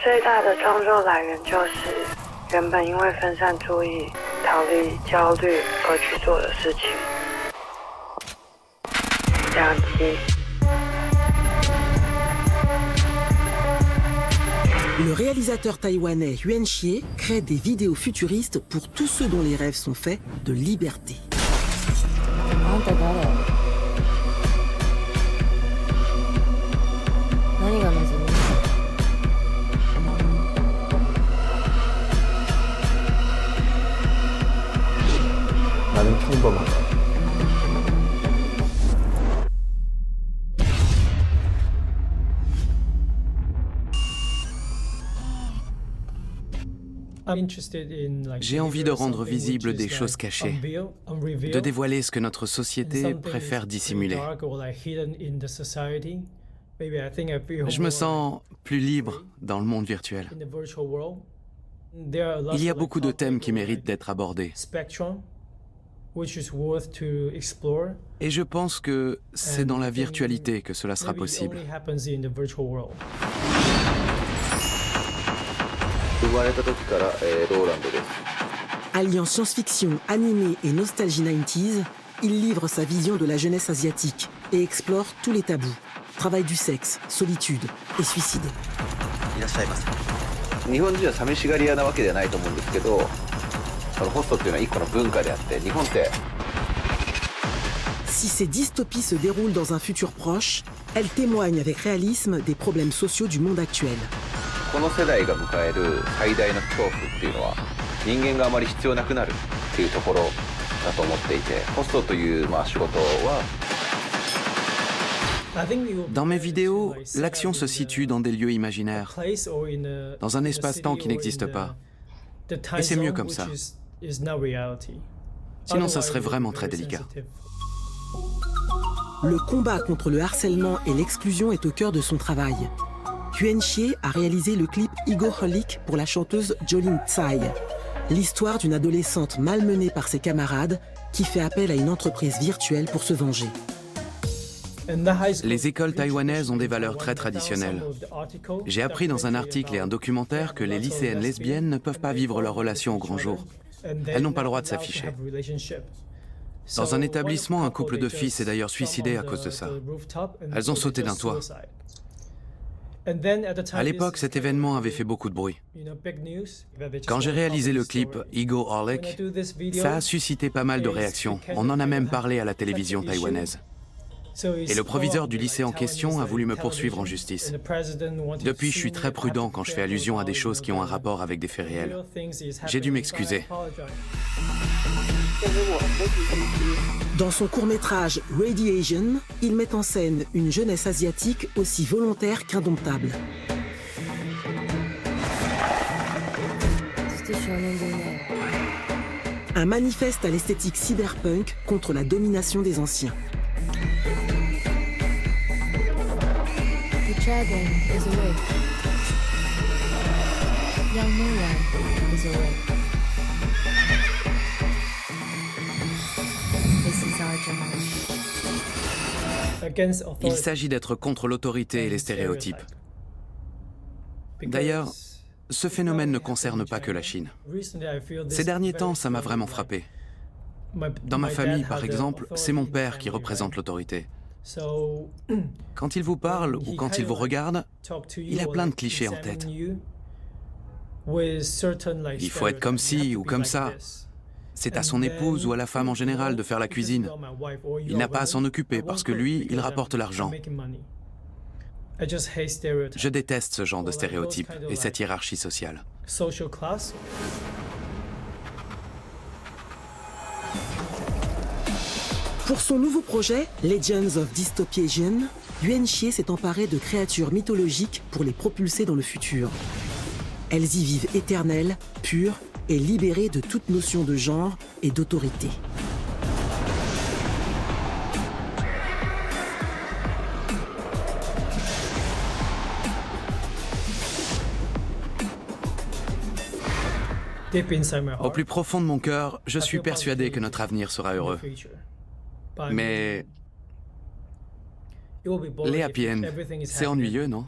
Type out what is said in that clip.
最大的创作来源就是原本因为分散注意、逃离焦虑而去做的事情。两集。Le réalisateur taïwanais Yuan Xie crée des vidéos futuristes pour tous ceux dont les rêves sont faits de liberté. 나는 평범하다. J'ai envie de rendre visibles des choses cachées, de dévoiler ce que notre société préfère dissimuler. Je me sens plus libre dans le monde virtuel. Il y a beaucoup de thèmes qui méritent d'être abordés. Et je pense que c'est dans la virtualité que cela sera possible. Alliant science-fiction, animé et nostalgie 90s, il livre sa vision de la jeunesse asiatique et explore tous les tabous. Travail du sexe, solitude et suicide. Si ces dystopies se déroulent dans un futur proche, elles témoignent avec réalisme des problèmes sociaux du monde actuel. この世代が迎える最大の恐怖っていうのは人間があまり必要なくなるっていうところだと思っていて、ホストという仕事は Dans mes vidéos, l'action se situe dans des lieux imaginaires, dans un espace-temps qui n'existe pas. Et c'est mieux comme ça. Sinon, ça serait vraiment très délicat. Le combat contre le harcèlement et l'exclusion est au cœur de son travail. Yuan Xie a réalisé le clip Egoholic pour la chanteuse Jolin Tsai, l'histoire d'une adolescente malmenée par ses camarades qui fait appel à une entreprise virtuelle pour se venger. Les écoles taïwanaises ont des valeurs très traditionnelles. J'ai appris dans un article et un documentaire que les lycéennes lesbiennes ne peuvent pas vivre leur relation au grand jour. Elles n'ont pas le droit de s'afficher. Dans un établissement, un couple de filles s'est d'ailleurs suicidé à cause de ça. Elles ont sauté d'un toit. À l'époque, cet événement avait fait beaucoup de bruit. Quand j'ai réalisé le clip Egoholic, ça a suscité pas mal de réactions. On en a même parlé à la télévision taïwanaise. Et le proviseur du lycée en question a voulu me poursuivre en justice. Depuis, je suis très prudent quand je fais allusion à des choses qui ont un rapport avec des faits réels. J'ai dû m'excuser. Dans son court-métrage Radiation, il met en scène une jeunesse asiatique aussi volontaire qu'indomptable. Un manifeste à l'esthétique cyberpunk contre la domination des anciens. The dragon is awake. Young Mulan is awake. Il s'agit d'être contre l'autorité et les stéréotypes. D'ailleurs, ce phénomène ne concerne pas que la Chine. Ces derniers temps, ça m'a vraiment frappé. Dans ma famille, par exemple, c'est mon père qui représente l'autorité. Quand il vous parle ou quand il vous regarde, il a plein de clichés en tête. Il faut être comme ci ou comme ça. C'est à son épouse ou à la femme en général de faire la cuisine. Il n'a pas à s'en occuper parce que lui, il rapporte l'argent. Je déteste ce genre de stéréotypes et cette hiérarchie sociale. Pour son nouveau projet, Legends of Dystopia Asian, Yuan Xie s'est emparé de créatures mythologiques pour les propulser dans le futur. Elles y vivent éternelles, pures et libérées de toute notion de genre et d'autorité. Au plus profond de mon cœur, je suis persuadé que notre avenir sera heureux. Mais Les happy end, c'est ennuyeux, non?